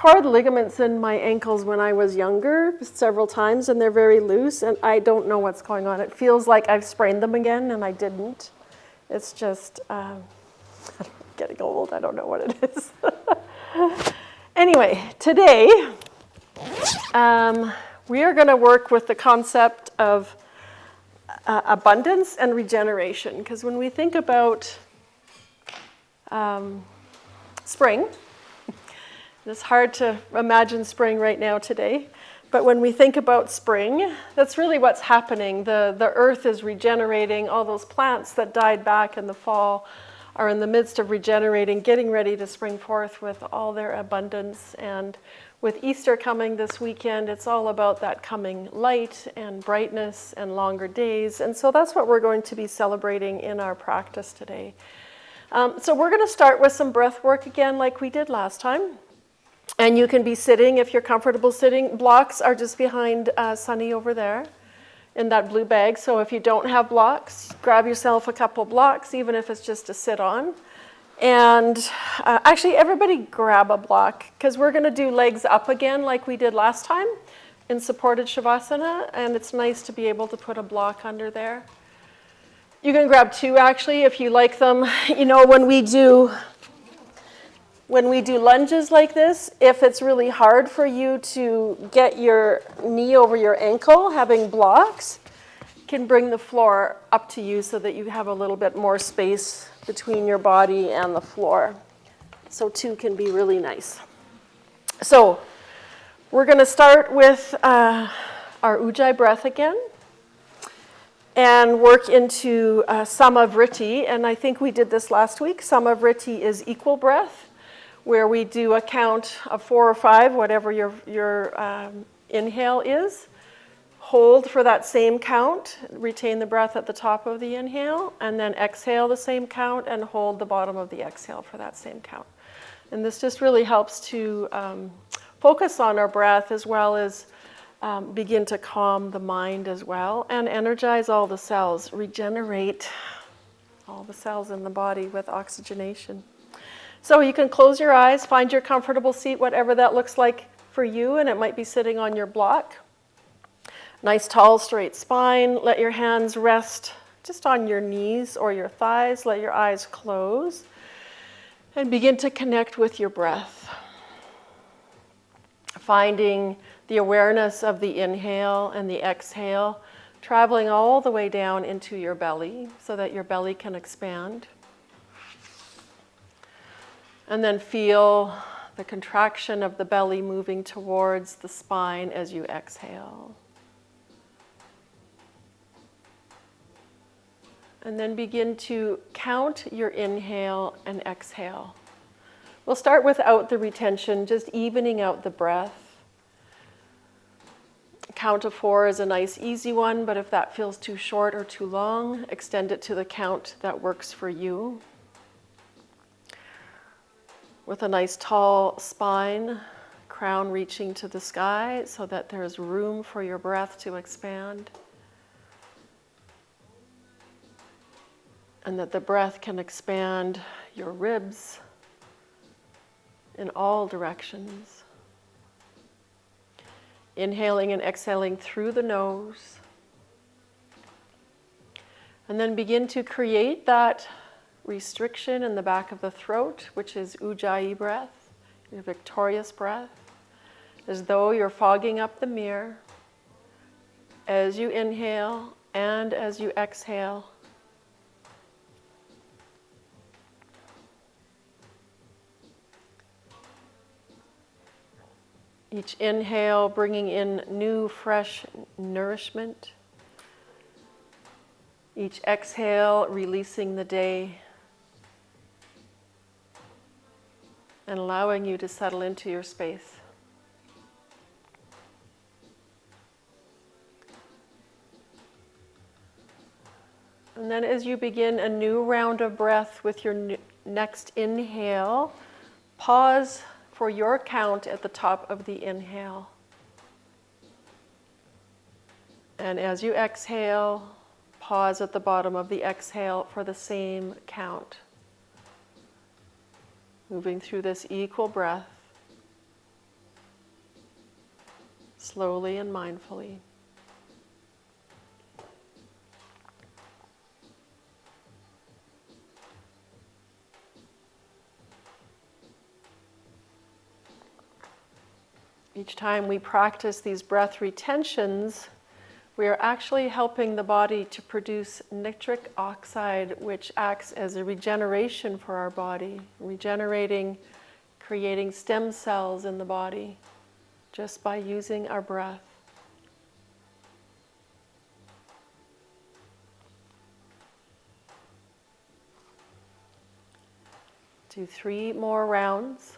tore the ligaments in my ankles when I was younger several times, and they're very loose, and I don't know what's going on. It feels like I've sprained them again, and I didn't. It's just getting old. I don't know what it is. Anyway, today we are going to work with the concept of abundance and regeneration, because when we think about spring, it's hard to imagine spring right now today, but when we think about spring, that's really what's happening. The earth is regenerating. All those plants that died back in the fall are in the midst of regenerating, getting ready to spring forth with all their abundance. And with Easter coming this weekend, it's all about that coming light and brightness and longer days. And so that's what we're going to be celebrating in our practice today. So we're going to start with some breath work again like we did last time. And you can be sitting if you're comfortable sitting. Blocks are just behind Sunny over there in that blue bag. So if you don't have blocks, grab yourself a couple blocks, even if it's just to sit on. And actually, everybody grab a block, because we're going to do legs up again like we did last time in supported Shavasana. And it's nice to be able to put a block under there. You can grab two, actually, if you like them. You know, when we do lunges like this, if it's really hard for you to get your knee over your ankle, having blocks can bring the floor up to you so that you have a little bit more space between your body and the floor. So two can be really nice. So we're going to start with our Ujjayi breath again and work into Samavriti. And I think we did this last week. Samavriti is equal breath, where we do a count of 4 or 5, whatever your inhale is. Hold for that same count, retain the breath at the top of the inhale, and then exhale the same count and hold the bottom of the exhale for that same count. And this just really helps to focus on our breath, as well as begin to calm the mind as well, and energize all the cells, regenerate all the cells in the body with oxygenation. So you can close your eyes, find your comfortable seat, whatever that looks like for you, and it might be sitting on your block. Nice, tall, straight spine. Let your hands rest just on your knees or your thighs. Let your eyes close and begin to connect with your breath. Finding the awareness of the inhale and the exhale, traveling all the way down into your belly so that your belly can expand. And then feel the contraction of the belly moving towards the spine as you exhale. And then begin to count your inhale and exhale. We'll start without the retention, just evening out the breath. Count to 4 is a nice easy one, but if that feels too short or too long, extend it to the count that works for you. With a nice tall spine, crown reaching to the sky so that there's room for your breath to expand. And that the breath can expand your ribs in all directions. Inhaling and exhaling through the nose. And then begin to create that restriction in the back of the throat, which is Ujjayi breath, your victorious breath, as though you're fogging up the mirror as you inhale and as you exhale. Each inhale bringing in new, fresh nourishment. Each exhale releasing the day and allowing you to settle into your space. And then as you begin a new round of breath with your next inhale, pause for your count at the top of the inhale. And as you exhale, pause at the bottom of the exhale for the same count. Moving through this equal breath. slowly and mindfully. Each time we practice these breath retentions, we are actually helping the body to produce nitric oxide, which acts as a regeneration for our body, regenerating, creating stem cells in the body just by using our breath. Do 3 more rounds.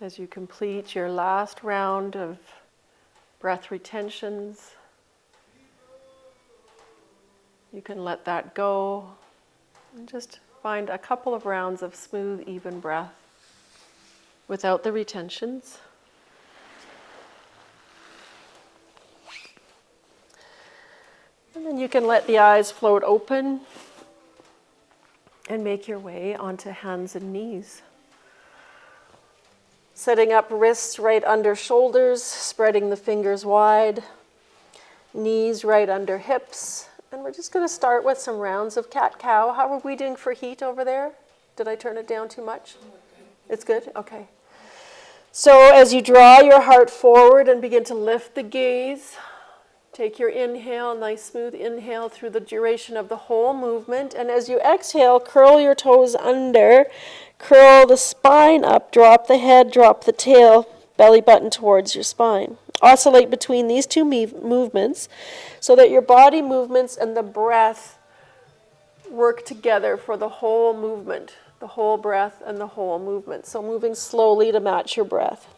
As you complete your last round of breath retentions, you can let that go and just find a couple of rounds of smooth, even breath without the retentions. And then you can let the eyes float open and make your way onto hands and knees. Setting up wrists right under shoulders, spreading the fingers wide, knees right under hips. And we're just going to start with some rounds of cat-cow. How are we doing for heat over there? Did I turn it down too much? It's good? Okay. So as you draw your heart forward and begin to lift the gaze, take your inhale, nice smooth inhale through the duration of the whole movement. And as you exhale, curl your toes under, curl the spine up, drop the head, drop the tail, belly button towards your spine. Oscillate between these two movements so that your body movements and the breath work together for the whole movement, the whole breath and the whole movement. So moving slowly to match your breath.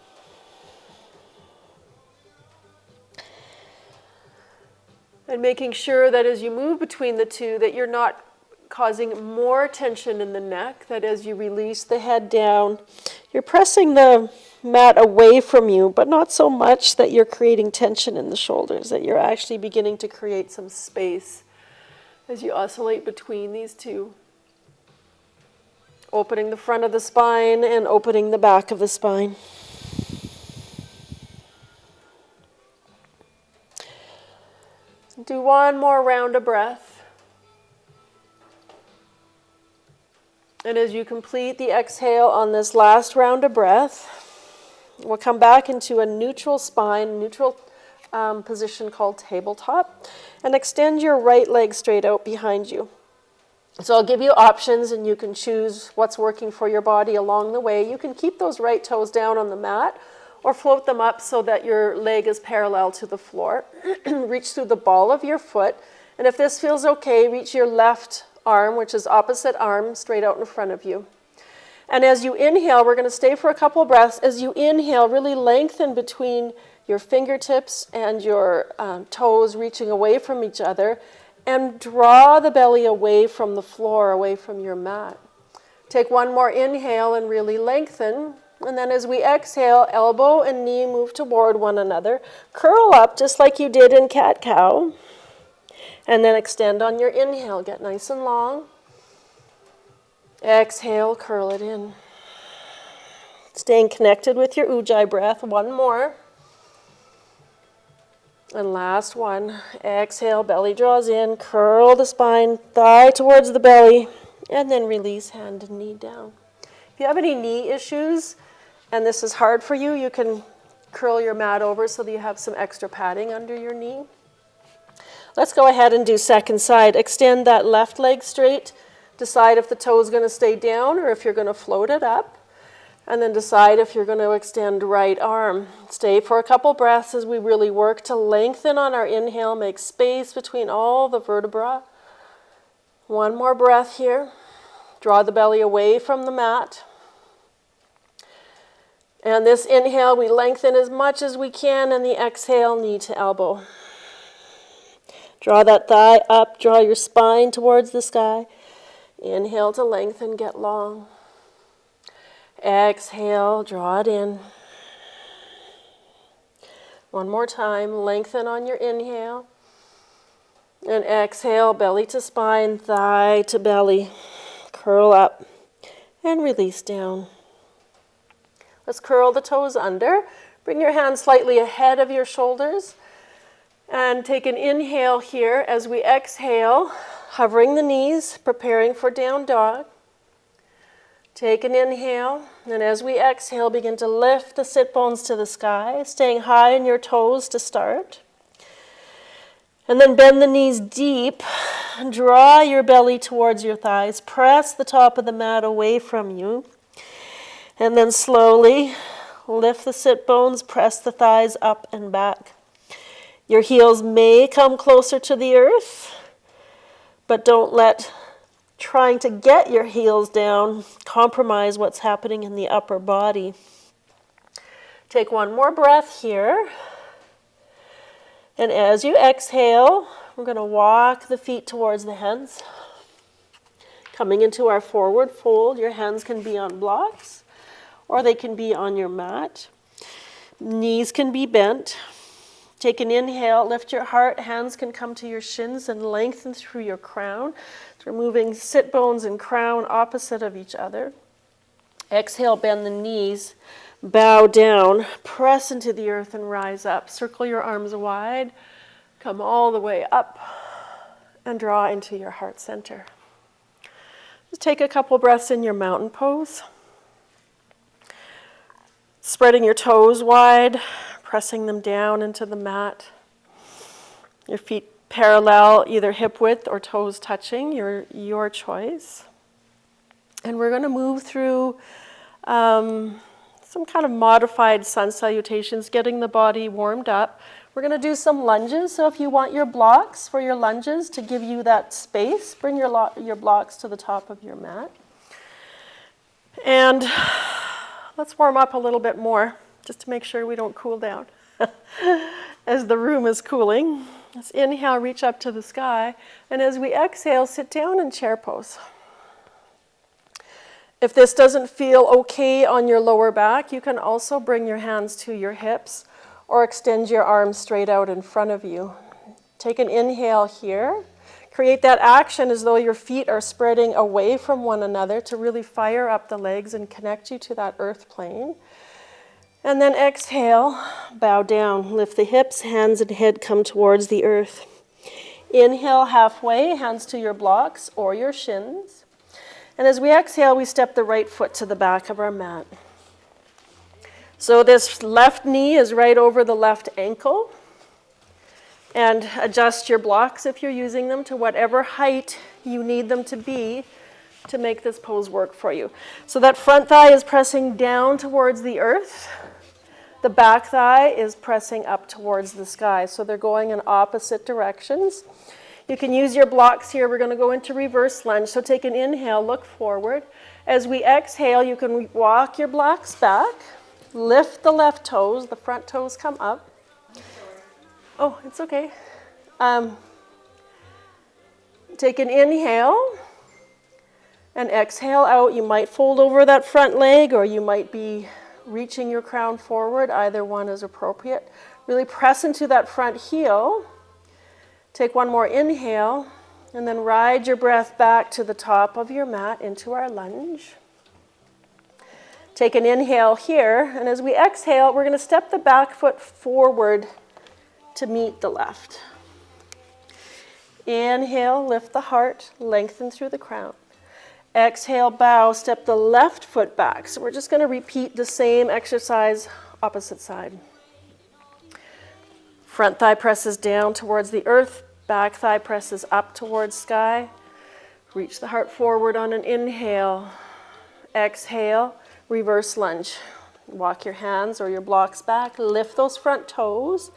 And making sure that as you move between the two, that you're not causing more tension in the neck, that as you release the head down, you're pressing the mat away from you, but not so much that you're creating tension in the shoulders, that you're actually beginning to create some space as you oscillate between these two. Opening the front of the spine and opening the back of the spine. Do one more round of breath. And as you complete the exhale on this last round of breath, we'll come back into a neutral spine, neutral position called tabletop, and extend your right leg straight out behind you. So I'll give you options and you can choose what's working for your body along the way. You can keep those right toes down on the mat or float them up so that your leg is parallel to the floor. Reach through the ball of your foot. And if this feels okay, reach your left arm, which is opposite arm, straight out in front of you. And as you inhale, we're going to stay for a couple of breaths. As you inhale, really lengthen between your fingertips and your toes, reaching away from each other. And draw the belly away from the floor, away from your mat. Take one more inhale and really lengthen. And then as we exhale, elbow and knee move toward one another. Curl up just like you did in cat-cow. And then extend on your inhale. Get nice and long. Exhale, curl it in. Staying connected with your ujjayi breath. One more. And last one. Exhale, belly draws in. Curl the spine, thigh towards the belly. And then release hand and knee down. If you have any knee issues, and this is hard for you, you can curl your mat over so that you have some extra padding under your knee. Let's go ahead and do second side. Extend that left leg straight. Decide if the toe is going to stay down or if you're going to float it up. And then decide if you're going to extend right arm. Stay for a couple breaths as we really work to lengthen on our inhale. Make space between all the vertebrae. One more breath here. Draw the belly away from the mat. And this inhale, we lengthen as much as we can, and the exhale, knee to elbow. Draw that thigh up, draw your spine towards the sky. Inhale to lengthen, get long. Exhale, draw it in. One more time, lengthen on your inhale. And exhale, belly to spine, thigh to belly. Curl up and release down. Let's curl the toes under. Bring your hands slightly ahead of your shoulders. And take an inhale here as we exhale, hovering the knees, preparing for down dog. Take an inhale, and as we exhale, begin to lift the sit bones to the sky, staying high in your toes to start. And then bend the knees deep, draw your belly towards your thighs, press the top of the mat away from you, and then slowly lift the sit bones, press the thighs up and back. Your heels may come closer to the earth, but don't let trying to get your heels down compromise what's happening in the upper body. Take one more breath here. And as you exhale, we're going to walk the feet towards the hands. Coming into our forward fold, your hands can be on blocks or they can be on your mat. Knees can be bent. Take an inhale, lift your heart, hands can come to your shins and lengthen through your crown. So we're moving sit bones and crown opposite of each other. Exhale, bend the knees, bow down, press into the earth and rise up. Circle your arms wide, come all the way up and draw into your heart center. Just take a couple breaths in your mountain pose. Spreading your toes wide, pressing them down into the mat. Your feet parallel, either hip width or toes touching, your choice. And we're going to move through some kind of modified sun salutations, getting the body warmed up. We're going to do some lunges. So if you want your blocks for your lunges to give you that space, bring your blocks to the top of your mat. And let's warm up a little bit more, just to make sure we don't cool down as the room is cooling. Let's inhale, reach up to the sky. And as we exhale, sit down in chair pose. If this doesn't feel okay on your lower back, you can also bring your hands to your hips or extend your arms straight out in front of you. Take an inhale here. Create that action as though your feet are spreading away from one another to really fire up the legs and connect you to that earth plane. And then exhale, bow down, lift the hips, hands and head come towards the earth. Inhale halfway, hands to your blocks or your shins. And as we exhale, we step the right foot to the back of our mat. So this left knee is right over the left ankle. And adjust your blocks if you're using them to whatever height you need them to be to make this pose work for you. So that front thigh is pressing down towards the earth. The back thigh is pressing up towards the sky. So they're going in opposite directions. You can use your blocks here. We're going to go into reverse lunge. So take an inhale, look forward. As we exhale, you can walk your blocks back. Lift the left toes. The front toes come up. Oh, it's okay. Take an inhale and exhale out. You might fold over that front leg or you might be reaching your crown forward. Either one is appropriate. Really press into that front heel. Take one more inhale and then ride your breath back to the top of your mat into our lunge. Take an inhale here, and as we exhale, we're going to step the back foot forward to meet the left. Inhale, lift the heart, lengthen through the crown. Exhale, bow, step the left foot back. So we're just going to repeat the same exercise, opposite side. Front thigh presses down towards the earth, back thigh presses up towards sky. Reach the heart forward on an inhale. Exhale, reverse lunge. Walk your hands or your blocks back, lift those front toes.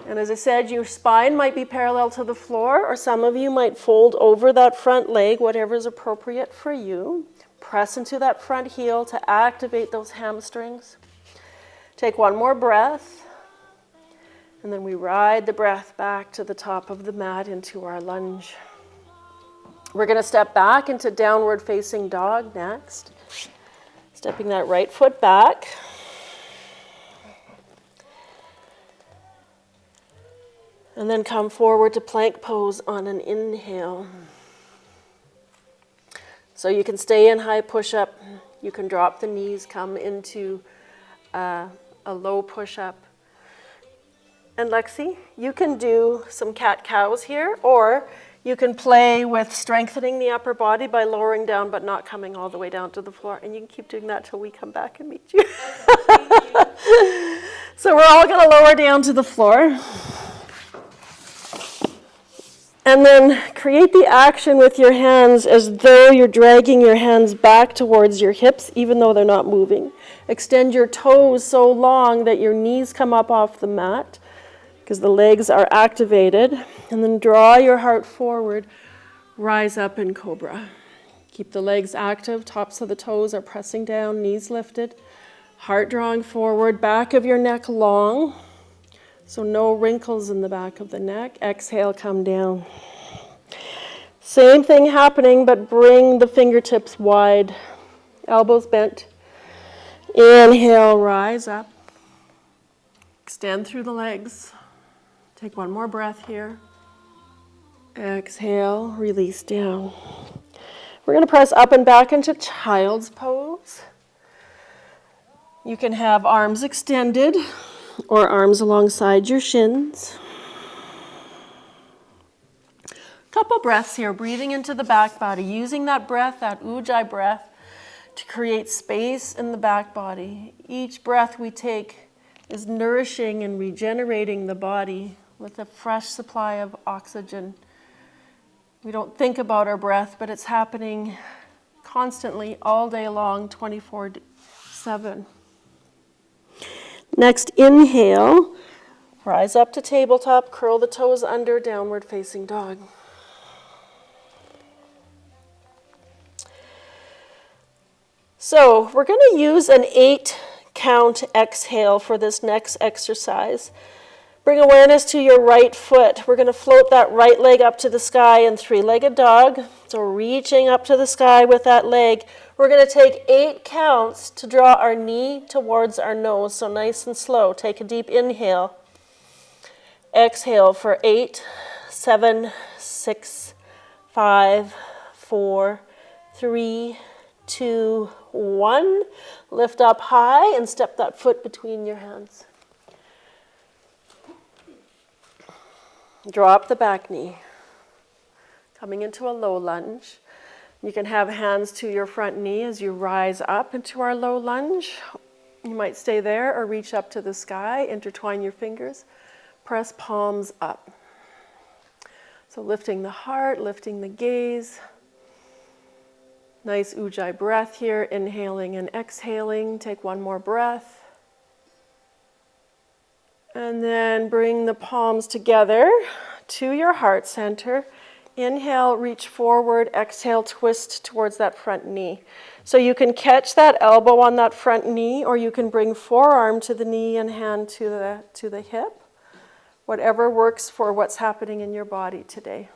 And as I said, your spine might be parallel to the floor, or some of you might fold over that front leg, whatever is appropriate for you. Press into that front heel to activate those hamstrings. Take one more breath, and then we ride the breath back to the top of the mat into our lunge. We're going to step back into downward facing dog next. Stepping that right foot back. And then come forward to plank pose on an inhale. So you can stay in high push-up. You can drop the knees, come into a low push-up. And Lexi, you can do some cat-cows here, or you can play with strengthening the upper body by lowering down but not coming all the way down to the floor. And you can keep doing that till we come back and meet you. So we're all going to lower down to the floor. And then create the action with your hands as though you're dragging your hands back towards your hips, even though they're not moving. Extend your toes so long that your knees come up off the mat, because the legs are activated. And then draw your heart forward, rise up in cobra. Keep the legs active, tops of the toes are pressing down, knees lifted. Heart drawing forward, back of your neck long. So no wrinkles in the back of the neck. Exhale, come down. Same thing happening, but bring the fingertips wide. Elbows bent. Inhale, rise up. Extend through the legs. Take one more breath here. Exhale, release down. We're going to press up and back into child's pose. You can have arms extended or arms alongside your shins. Couple breaths here, breathing into the back body, using that breath, that ujjayi breath, to create space in the back body. Each breath we take is nourishing and regenerating the body with a fresh supply of oxygen. We don't think about our breath, but it's happening constantly all day long, 24/7. Next, inhale, rise up to tabletop, curl the toes under, downward facing dog. So we're going to use an 8-count exhale for this next exercise. Bring awareness to your right foot. We're going to float that right leg up to the sky in three-legged dog. So reaching up to the sky with that leg. We're going to take 8 counts to draw our knee towards our nose. So nice and slow. Take a deep inhale. Exhale for 8, 7, 6, 5, 4, 3, 2, 1. Lift up high and step that foot between your hands. Drop the back knee. Coming into a low lunge. You can have hands to your front knee as you rise up into our low lunge. You might stay there or reach up to the sky, intertwine your fingers, press palms up. So lifting the heart, lifting the gaze. Nice ujjayi breath here, inhaling and exhaling. Take one more breath. And then bring the palms together to your heart center. Inhale, reach forward. Exhale, twist towards that front knee. So you can catch that elbow on that front knee, or you can bring forearm to the knee and hand to the hip. Whatever works for what's happening in your body today.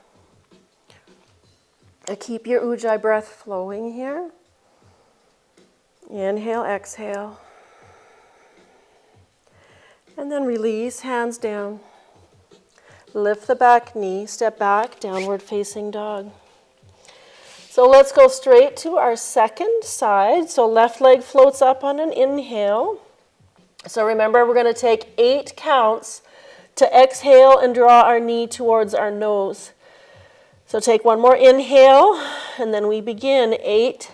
Keep your ujjayi breath flowing here. Inhale, exhale. And then release, hands down. Lift the back knee, step back, downward facing dog. So let's go straight to our second side. So left leg floats up on an inhale. So remember, we're going to take 8 counts to exhale and draw our knee towards our nose. So take one more inhale, and then we begin. 8,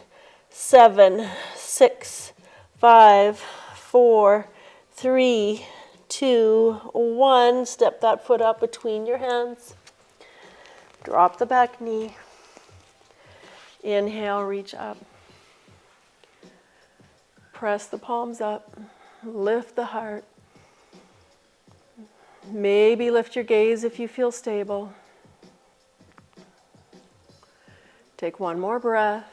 7, 6, 5, 4, 3, 2, 1. Step that foot up between your hands. Drop the back knee. Inhale, reach up. Press the palms up. Lift the heart. Maybe lift your gaze if you feel stable. Take one more breath.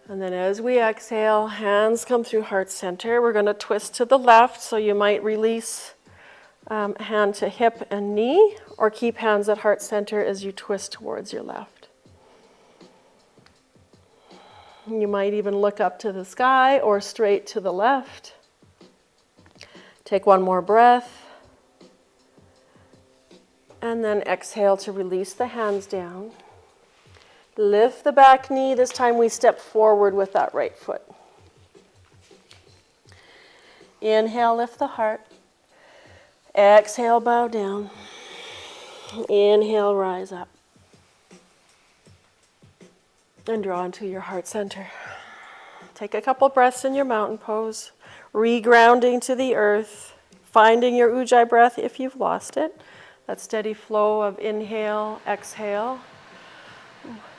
And then as we exhale, hands come through heart center. We're going to twist to the left, so you might release hand to hip and knee, or keep hands at heart center as you twist towards your left. You might even look up to the sky or straight to the left. Take one more breath. And then exhale to release the hands down. Lift the back knee. This time we step forward with that right foot. Inhale, lift the heart. Exhale, bow down. Inhale, rise up. And draw into your heart center. Take a couple breaths in your mountain pose. Regrounding to the earth. Finding your ujjayi breath if you've lost it. That steady flow of inhale, exhale.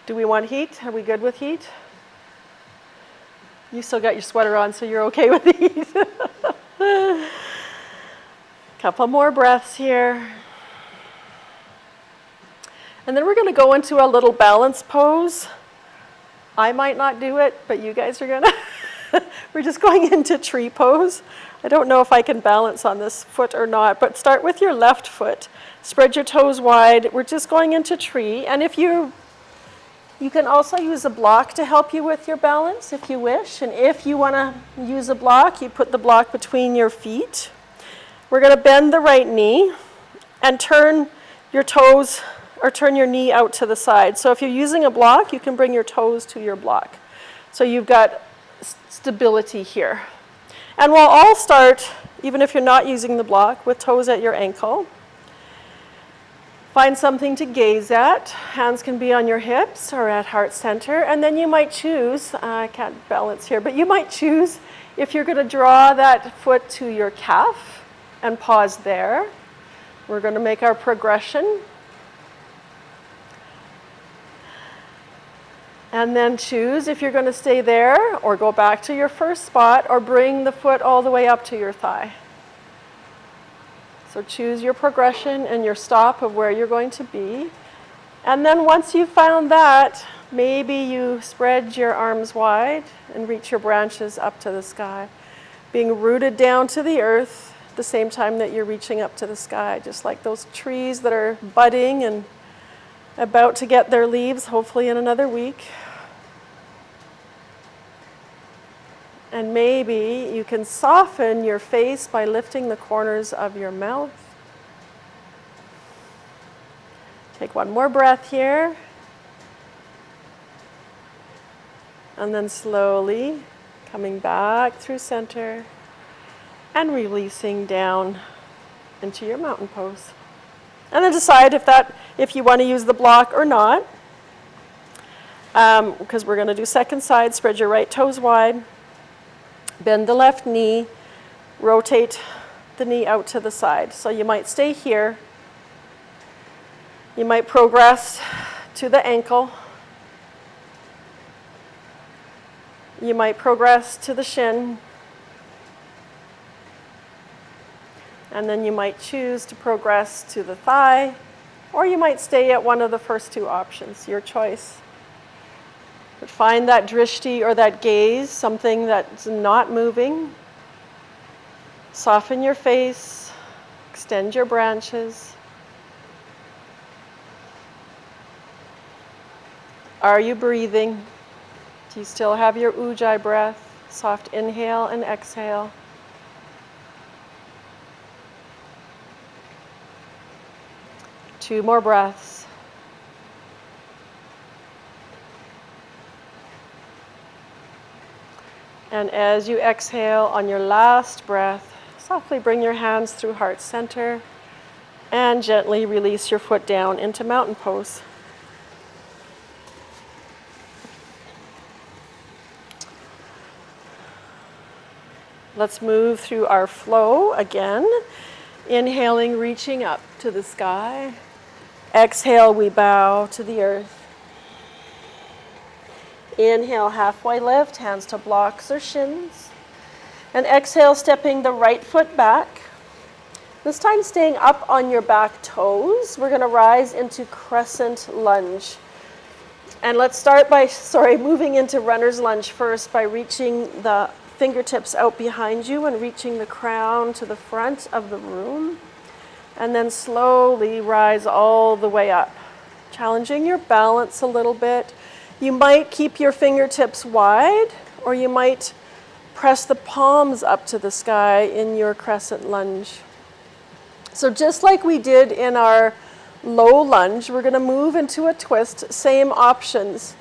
Do we want heat? Are we good with heat? You still got your sweater on, so you're okay with the heat. Couple more breaths here. And then we're going to go into a little balance pose. I might not do it, but you guys are going to. We're just going into tree pose. I don't know if I can balance on this foot or not, but start with your left foot. Spread your toes wide. We're just going into tree. And if you can also use a block to help you with your balance if you wish. And if you want to use a block, you put the block between your feet. We're going to bend the right knee and turn your toes or turn your knee out to the side. So if you're using a block, you can bring your toes to your block. So you've got stability here. And we'll all start, even if you're not using the block, with toes at your ankle. Find something to gaze at. Hands can be on your hips or at heart center. And then you might choose, I can't balance here, but you might choose if you're going to draw that foot to your calf and pause there. We're going to make our progression. And then choose if you're going to stay there or go back to your first spot or bring the foot all the way up to your thigh. So choose your progression and your stop of where you're going to be. And then once you've found that, maybe you spread your arms wide and reach your branches up to the sky, being rooted down to the earth at the same time that you're reaching up to the sky, just like those trees that are budding and about to get their leaves, hopefully in another week. And maybe you can soften your face by lifting the corners of your mouth. Take one more breath here. And then slowly coming back through center and releasing down into your mountain pose. And then decide if you want to use the block or not. Because we're going to do second side. Spread your right toes wide. Bend the left knee, rotate the knee out to the side. So you might stay here. You might progress to the ankle. You might progress to the shin. And then you might choose to progress to the thigh, or you might stay at one of the first two options, your choice. But find that drishti or that gaze, something that's not moving. Soften your face, extend your branches. Are you breathing? Do you still have your ujjayi breath? Soft inhale and exhale. Two more breaths. And as you exhale on your last breath, softly bring your hands through heart center and gently release your foot down into mountain pose. Let's move through our flow again. Inhaling, reaching up to the sky. Exhale, we bow to the earth. Inhale, halfway lift, hands to blocks or shins. And exhale, stepping the right foot back. This time staying up on your back toes. We're going to rise into crescent lunge. And let's start by, moving into runner's lunge first by reaching the fingertips out behind you and reaching the crown to the front of the room. And then slowly rise all the way up, challenging your balance a little bit. You might keep your fingertips wide, or you might press the palms up to the sky in your crescent lunge. So just like we did in our low lunge, we're going to move into a twist, same options.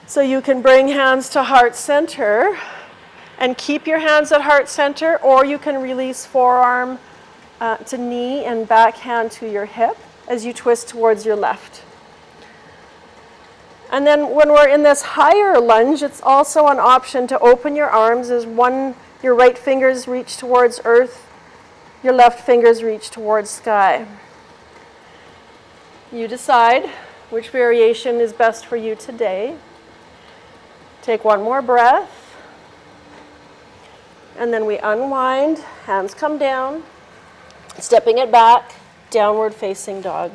So you can bring hands to heart center and keep your hands at heart center, or you can release forearm to knee and back hand to your hip as you twist towards your left. And then when we're in this higher lunge, it's also an option to open your arms as your right fingers reach towards earth, your left fingers reach towards sky. You decide which variation is best for you today. Take one more breath. And then we unwind, hands come down, stepping it back, downward facing dog.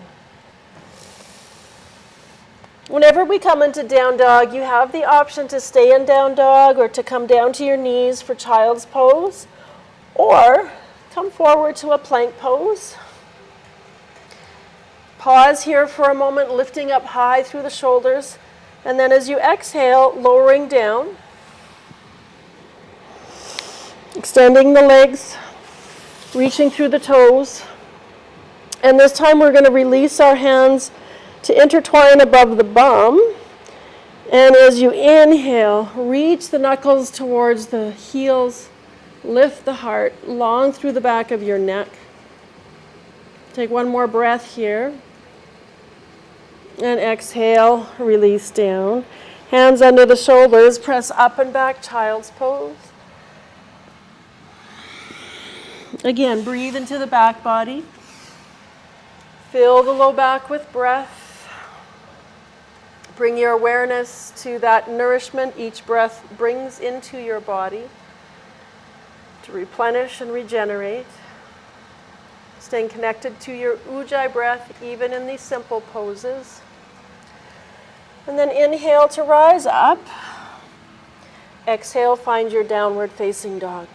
Whenever we come into down dog, you have the option to stay in down dog or to come down to your knees for child's pose, or come forward to a plank pose. Pause here for a moment, lifting up high through the shoulders, and then as you exhale, lowering down, extending the legs, reaching through the toes. And this time we're going to release our hands to intertwine above the bum. And as you inhale, reach the knuckles towards the heels, lift the heart long through the back of your neck. Take one more breath here. And exhale, release down. Hands under the shoulders, press up and back, child's pose. Again, breathe into the back body. Fill the low back with breath. Bring your awareness to that nourishment each breath brings into your body to replenish and regenerate. Staying connected to your ujjayi breath even in these simple poses. And then inhale to rise up. Exhale, find your downward facing dog.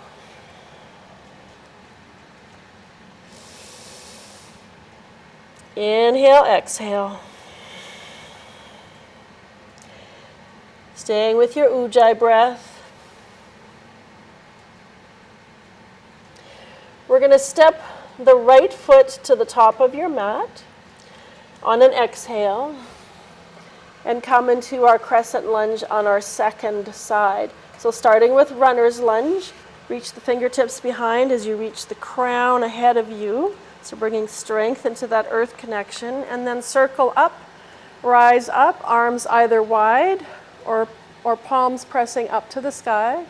Inhale, exhale. Staying with your ujjayi breath. We're going to step the right foot to the top of your mat on an exhale and come into our crescent lunge on our second side. So starting with runner's lunge, reach the fingertips behind as you reach the crown ahead of you. So bringing strength into that earth connection, and then circle up, rise up, arms either wide or palms pressing up to the sky.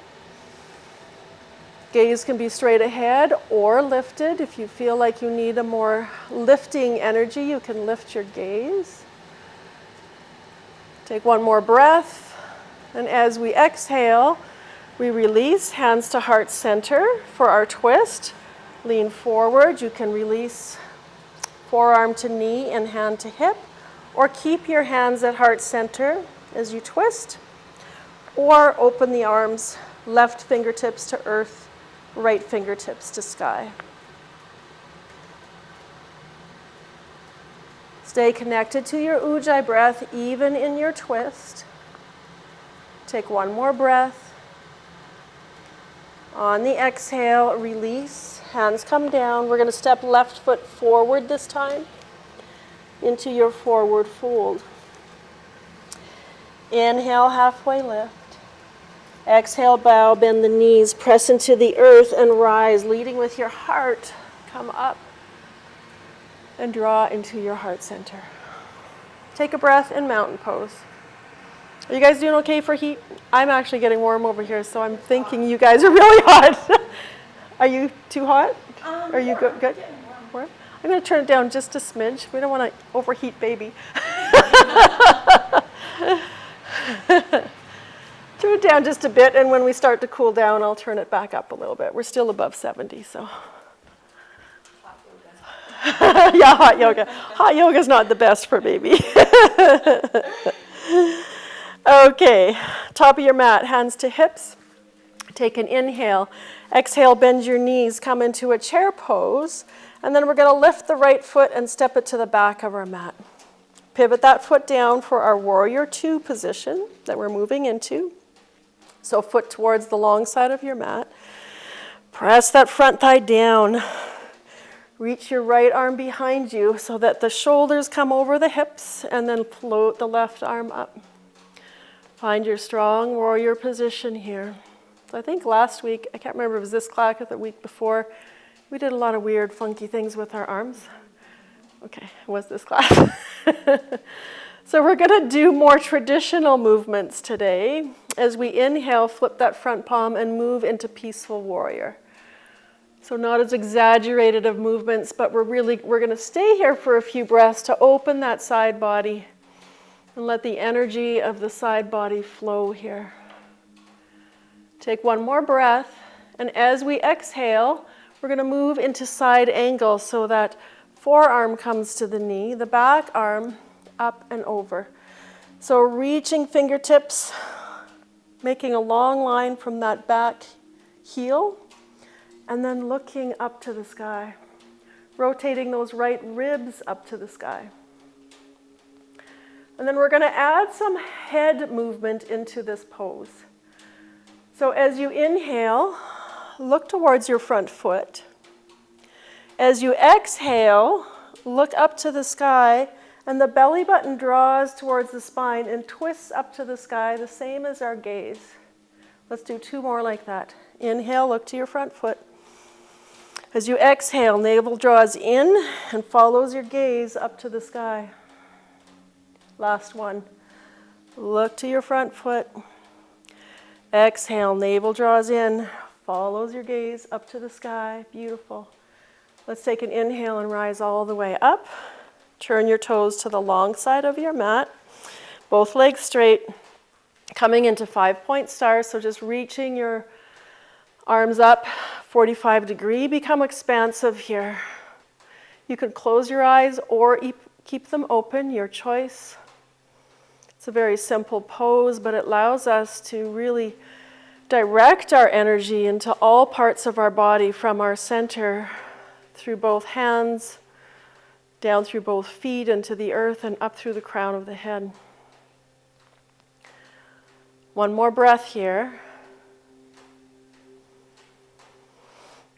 Gaze can be straight ahead or lifted. If you feel like you need a more lifting energy, you can lift your gaze. Take one more breath, and as we exhale, we release, hands to heart center for our twist. Lean forward. You can release forearm to knee and hand to hip, or keep your hands at heart center as you twist, or open the arms, left fingertips to earth, right fingertips to sky. Stay connected to your ujjayi breath even in your twist. Take one more breath. On the exhale, release. Hands come down. We're going to step left foot forward this time into your forward fold. Inhale, halfway lift. Exhale, bow, bend the knees, press into the earth and rise, leading with your heart. Come up and draw into your heart center. Take a breath in mountain pose. Are you guys doing okay for heat? I'm actually getting warm over here, so I'm thinking you guys are really hot. Are you too hot? Are you good? Good? Warm? I'm going to turn it down just a smidge. We don't want to overheat baby. Turn it down just a bit, and when we start to cool down, I'll turn it back up a little bit. We're still above 70, so. Yeah, hot yoga. Hot yoga's not the best for baby. Okay, top of your mat, hands to hips. Take an inhale. Exhale, bend your knees, come into a chair pose. And then we're going to lift the right foot and step it to the back of our mat. Pivot that foot down for our warrior two position that we're moving into. So foot towards the long side of your mat. Press that front thigh down. Reach your right arm behind you so that the shoulders come over the hips, and then float the left arm up. Find your strong warrior position here. So I think last week, I can't remember if it was this class or the week before, we did a lot of weird, funky things with our arms. Okay, it was this class. So we're going to do more traditional movements today. As we inhale, flip that front palm and move into peaceful warrior. So not as exaggerated of movements, but we're going to stay here for a few breaths to open that side body and let the energy of the side body flow here. Take one more breath, and as we exhale, we're going to move into side angle so that forearm comes to the knee, the back arm up and over. So reaching fingertips, making a long line from that back heel, and then looking up to the sky, rotating those right ribs up to the sky. And then we're going to add some head movement into this pose. So as you inhale, look towards your front foot. As you exhale, look up to the sky, and the belly button draws towards the spine and twists up to the sky, the same as our gaze. Let's do two more like that. Inhale, look to your front foot. As you exhale, navel draws in and follows your gaze up to the sky. Last one. Look to your front foot. Exhale, navel draws in, follows your gaze up to the sky. Beautiful. Let's take an inhale and rise all the way up. Turn your toes to the long side of your mat. Both legs straight. Coming into 5-point stars, so just reaching your arms up, 45 degree. Become expansive here. You can close your eyes or keep them open, your choice. It's a very simple pose, but it allows us to really direct our energy into all parts of our body from our center, through both hands, down through both feet into the earth, and up through the crown of the head. One more breath here.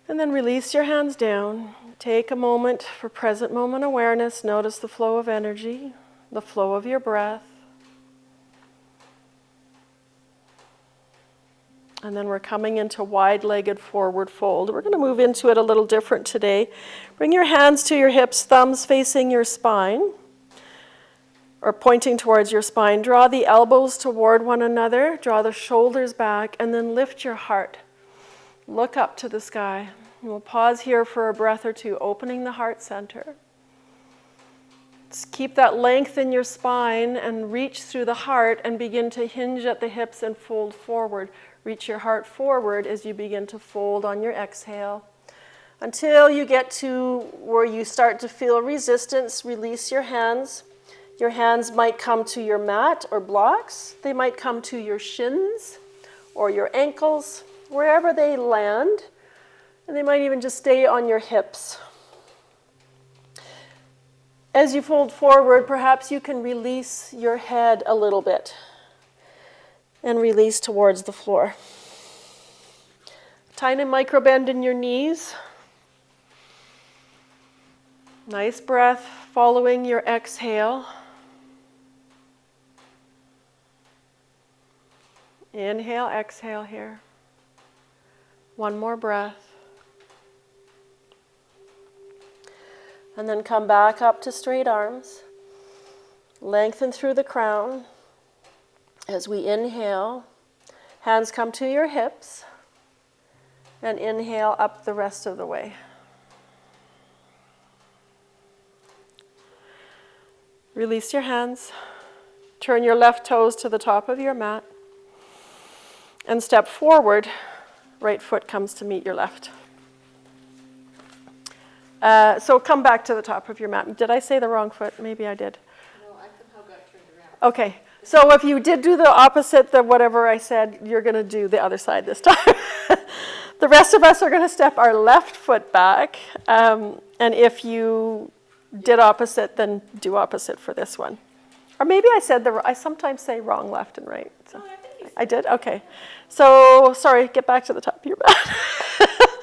And then release your hands down. Take a moment for present moment awareness. Notice the flow of energy, the flow of your breath. And then we're coming into wide-legged forward fold. We're going to move into it a little different today. Bring your hands to your hips, thumbs facing your spine, or pointing towards your spine. Draw the elbows toward one another. Draw the shoulders back, and then lift your heart. Look up to the sky. And we'll pause here for a breath or two, opening the heart center. Just keep that length in your spine and reach through the heart and begin to hinge at the hips and fold forward. Reach your heart forward as you begin to fold on your exhale. Until you get to where you start to feel resistance, release your hands. Your hands might come to your mat or blocks. They might come to your shins or your ankles, wherever they land. And they might even just stay on your hips. As you fold forward, perhaps you can release your head a little bit and release towards the floor. Tiny micro bend in your knees. Nice breath following your exhale. Inhale, exhale here. One more breath. And then come back up to straight arms. Lengthen through the crown. As we inhale, hands come to your hips, and inhale up the rest of the way. Release your hands. Turn your left toes to the top of your mat, and step forward. Right foot comes to meet your left. So come back to the top of your mat. Did I say the wrong foot? Maybe I did. No, I somehow got turned around. Okay. So if you did do the opposite, the whatever I said, you're going to do the other side this time. The rest of us are going to step our left foot back. And if you did opposite, then do opposite for this one. Or maybe I sometimes say wrong left and right. So. Oh, I think you said I did? Okay. So, sorry, get back to the top of your mat.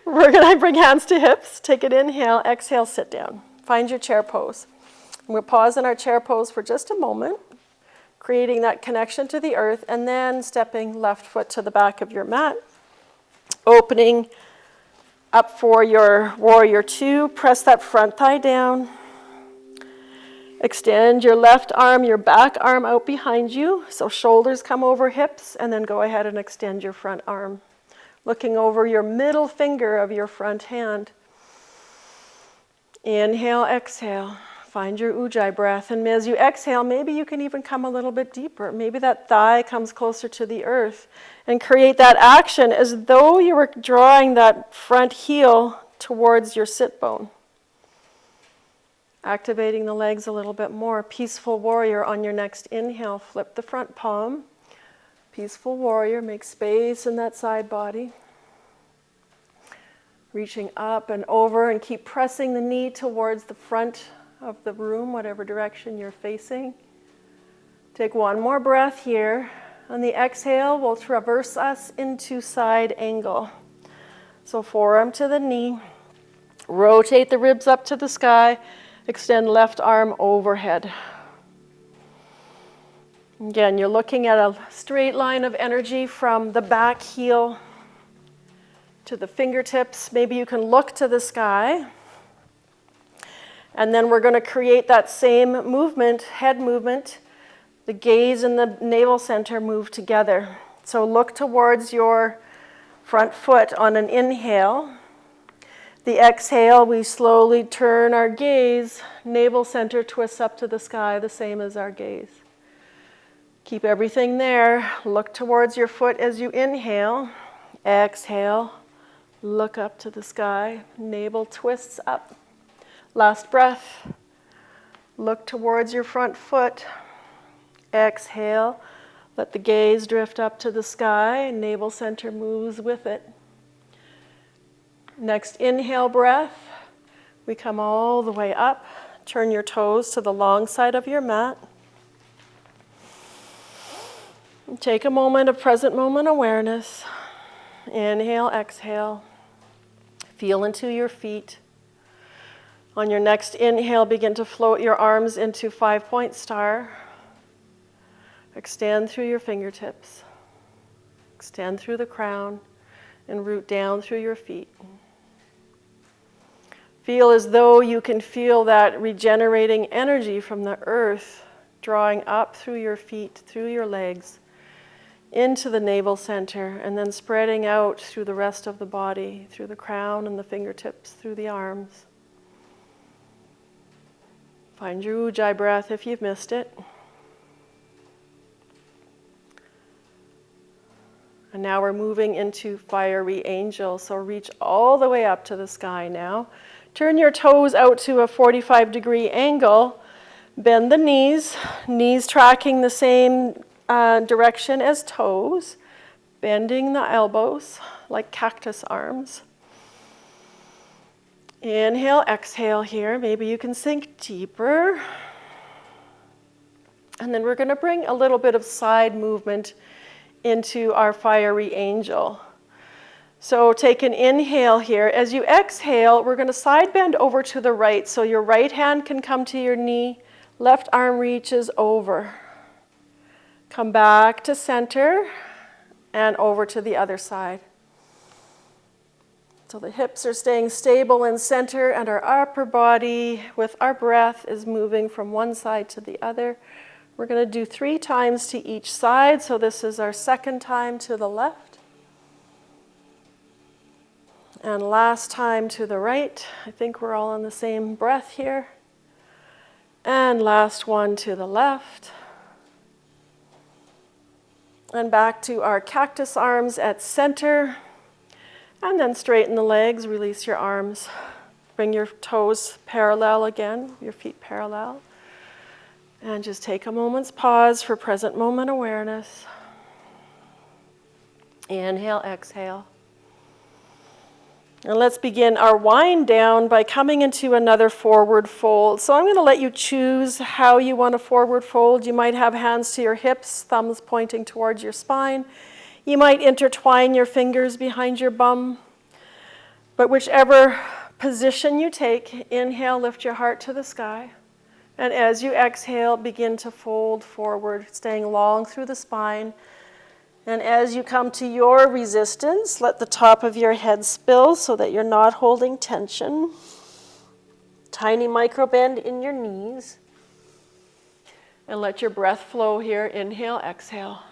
We're going to bring hands to hips. Take an inhale, exhale, sit down. Find your chair pose. We'll pause in our chair pose for just a moment, creating that connection to the earth, and then stepping left foot to the back of your mat. Opening up for your warrior two. Press that front thigh down. Extend your left arm, your back arm out behind you. So shoulders come over hips, and then go ahead and extend your front arm. Looking over your middle finger of your front hand. Inhale, exhale. Find your ujjayi breath. And as you exhale, maybe you can even come a little bit deeper. Maybe that thigh comes closer to the earth. And create that action as though you were drawing that front heel towards your sit bone. Activating the legs a little bit more. Peaceful warrior on your next inhale. Flip the front palm. Peaceful warrior. Make space in that side body. Reaching up and over and keep pressing the knee towards the front of the room, whatever direction you're facing. Take one more breath here. On the exhale, we'll traverse us into side angle. So forearm to the knee. Rotate the ribs up to the sky. Extend left arm overhead. Again, you're looking at a straight line of energy from the back heel to the fingertips. Maybe you can look to the sky. And then we're going to create that same movement, head movement. The gaze and the navel center move together. So look towards your front foot on an inhale. The exhale, we slowly turn our gaze. Navel center twists up to the sky, the same as our gaze. Keep everything there. Look towards your foot as you inhale. Exhale. Look up to the sky. Navel twists up. Last breath. Look towards your front foot. Exhale. Let the gaze drift up to the sky. Navel center moves with it. Next inhale breath. We come all the way up. Turn your toes to the long side of your mat. Take a moment of present moment awareness. Inhale, exhale. Feel into your feet. On your next inhale, begin to float your arms into 5-point star. Extend through your fingertips. Extend through the crown and root down through your feet. Feel as though you can feel that regenerating energy from the earth drawing up through your feet, through your legs, into the navel center, and then spreading out through the rest of the body, through the crown and the fingertips, through the arms. Find your ujjayi breath if you've missed it. And now we're moving into fiery angel. So reach all the way up to the sky now. Turn your toes out to a 45-degree angle. Bend the knees, knees tracking the same direction as toes. Bending the elbows like cactus arms. Inhale, exhale here. Maybe you can sink deeper. And then we're going to bring a little bit of side movement into our fiery angel. So take an inhale here. As you exhale, we're going to side bend over to the right. So your right hand can come to your knee. Left arm reaches over. Come back to center and over to the other side. So the hips are staying stable in center, and our upper body with our breath is moving from one side to the other. We're going to do 3 times to each side. So this is our second time to the left. And last time to the right. I think we're all on the same breath here. And last one to the left. And back to our cactus arms at center. And then straighten the legs, release your arms. Bring your toes parallel again, your feet parallel. And just take a moment's pause for present moment awareness. Inhale, exhale. And let's begin our wind down by coming into another forward fold. So I'm going to let you choose how you want to forward fold. You might have hands to your hips, thumbs pointing towards your spine. You might intertwine your fingers behind your bum. But whichever position you take, inhale, lift your heart to the sky. And as you exhale, begin to fold forward, staying long through the spine. And as you come to your resistance, let the top of your head spill so that you're not holding tension. Tiny micro bend in your knees. And let your breath flow here. Inhale, exhale.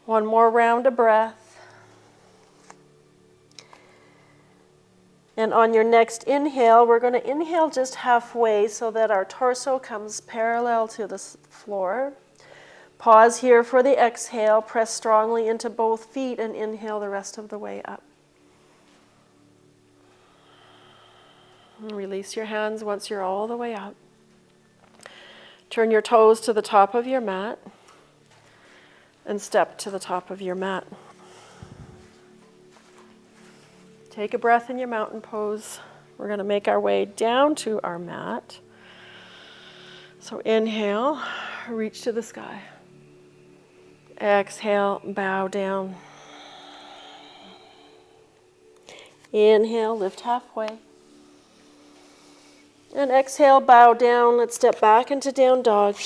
One more round of breath. And on your next inhale, we're going to inhale just halfway so that our torso comes parallel to the floor. Pause here for the exhale. Press strongly into both feet and inhale the rest of the way up. And release your hands once you're all the way up. Turn your toes to the top of your mat and step to the top of your mat. Take a breath in your mountain pose. We're going to make our way down to our mat. So inhale, reach to the sky. Exhale, bow down. Inhale, lift halfway. And exhale, bow down. Let's step back into down dog.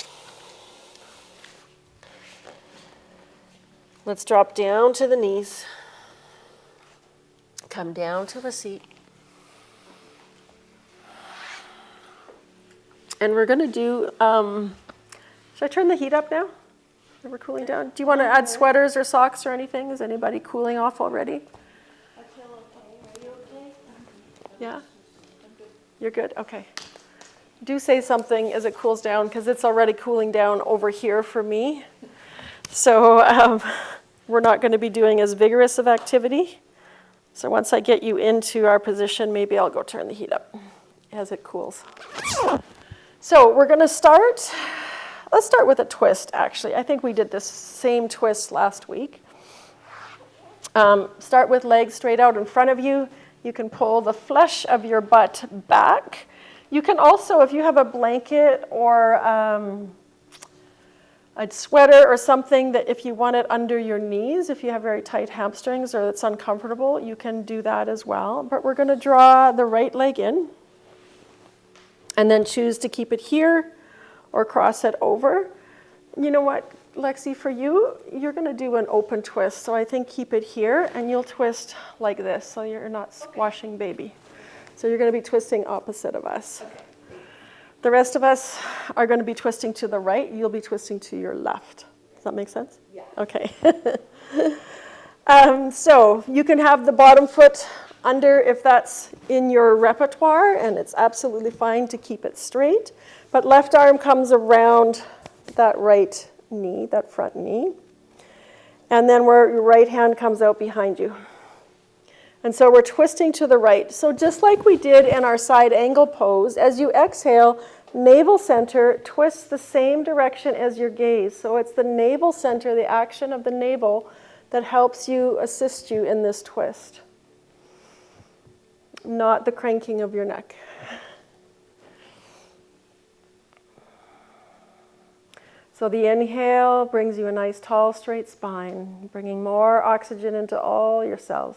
Let's drop down to the knees. Come down to the seat. And we're going to do, should I turn the heat up now? We're cooling down. Do you want to add sweaters or socks or anything? Is anybody cooling off already? I feel okay. Are you okay? Yeah? You're good? Okay. Do say something as it cools down, because it's already cooling down over here for me. So we're not going to be doing as vigorous of activity. So once I get you into our position, maybe I'll go turn the heat up as it cools. So we're going to start. Let's start with a twist, actually. I think we did this same twist last week. Start with legs straight out in front of you. You can pull the flesh of your butt back. You can also, if you have a blanket or a sweater or something that if you want it under your knees, if you have very tight hamstrings or it's uncomfortable, you can do that as well. But we're going to draw the right leg in and then choose to keep it here or cross it over. You know what, Lexi, for you, you're going to do an open twist. So I think keep it here and you'll twist like this so you're not squashing baby. So you're going to be twisting opposite of us. Okay. The rest of us are going to be twisting to the right. You'll be twisting to your left. Does that make sense? Yeah. Okay. So you can have the bottom foot under if that's in your repertoire, and it's absolutely fine to keep it straight. But left arm comes around that right knee, that front knee. And then where your right hand comes out behind you. And so we're twisting to the right. So just like we did in our side angle pose, as you exhale, navel center twists the same direction as your gaze. So it's the navel center, the action of the navel, that helps you, assist you in this twist, not the cranking of your neck. So the inhale brings you a nice tall straight spine, bringing more oxygen into all your cells.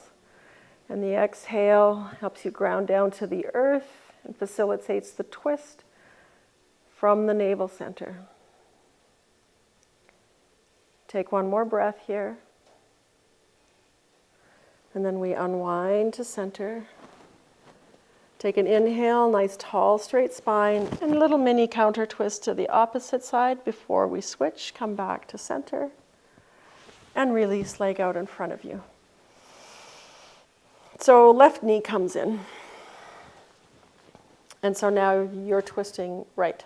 And the exhale helps you ground down to the earth and facilitates the twist from the navel center. Take one more breath here. And then we unwind to center. Take an inhale, nice tall straight spine, and a little mini counter twist to the opposite side before we switch. Come back to center and release, leg out in front of you. So left knee comes in. And so now you're twisting right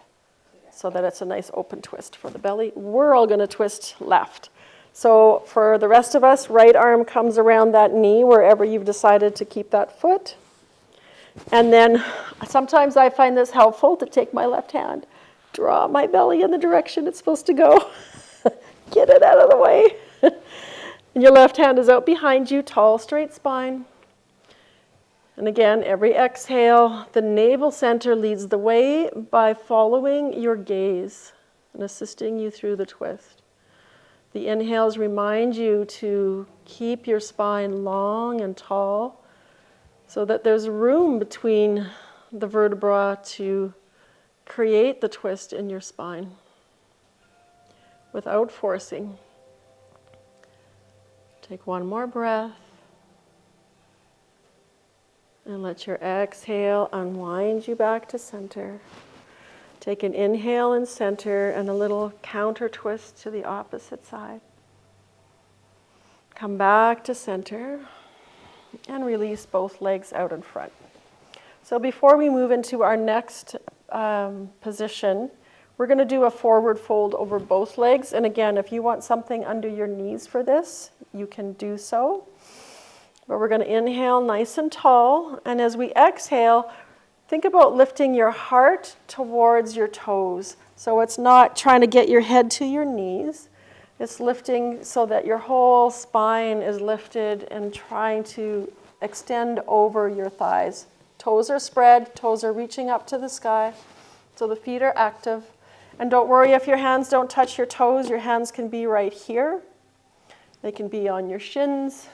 so that it's a nice open twist for the belly. We're all going to twist left. So for the rest of us, right arm comes around that knee wherever you've decided to keep that foot. And then sometimes I find this helpful to take my left hand, draw my belly in the direction it's supposed to go, get it out of the way. And your left hand is out behind you, tall, straight spine. And again, every exhale, the navel center leads the way by following your gaze and assisting you through the twist. The inhales remind you to keep your spine long and tall so that there's room between the vertebra to create the twist in your spine without forcing. Take one more breath. And let your exhale unwind you back to center. Take an inhale in center and a little counter twist to the opposite side. Come back to center and release both legs out in front. So before we move into our next position, we're going to do a forward fold over both legs. And again, if you want something under your knees for this, you can do so. But we're going to inhale nice and tall. And as we exhale, think about lifting your heart towards your toes. So it's not trying to get your head to your knees. It's lifting so that your whole spine is lifted and trying to extend over your thighs. Toes are spread, toes are reaching up to the sky. So the feet are active. And don't worry if your hands don't touch your toes. Your hands can be right here. They can be on your shins.